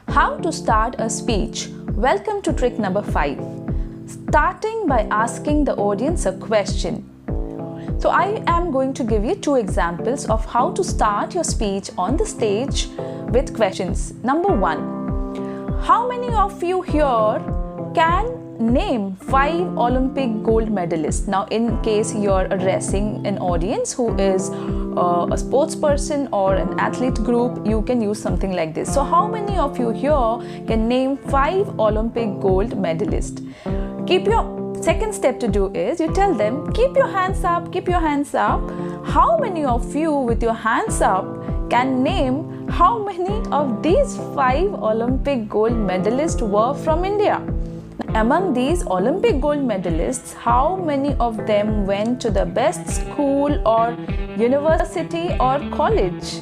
How to start a speech. Welcome to trick number 5. Starting by asking the audience a question. So I am going to give you 2 examples of how to start your speech on the stage with questions. Number 1. How many of you here can name 5 Olympic gold medalists? Now, in case you're addressing an audience who is a sports person or an athlete group, you can use something like this. So how many of you here can name 5 Olympic gold medalists? Second step to do is you tell them, keep your hands up, keep your hands up. How many of you with your hands up can name how many of these 5 Olympic gold medalists were from India? Among these Olympic gold medalists, how many of them went to the best school or university or college?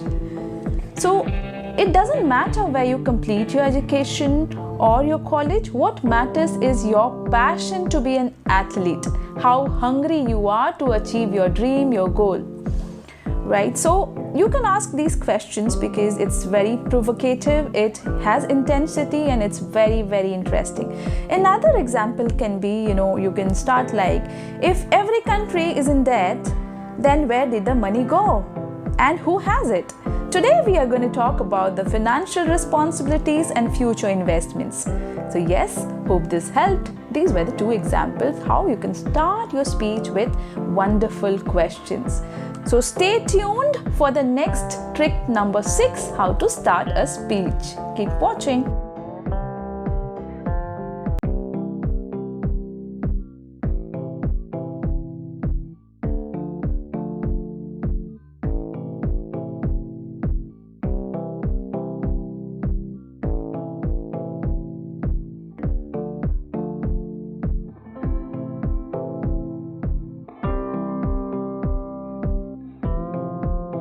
So it doesn't matter where you complete your education or your college. What matters is your passion to be an athlete, how hungry you are to achieve your dream, your goal. Right? So you can ask these questions because it's very provocative, it has intensity, and it's very, very interesting. Another example can be, you can start like, if every country is in debt, then where did the money go? And who has it? Today we are going to talk about the financial responsibilities and future investments. So yes, hope this helped. These were the 2 examples how you can start your speech with wonderful questions. So stay tuned for the next trick number 6, how to start a speech. Keep watching.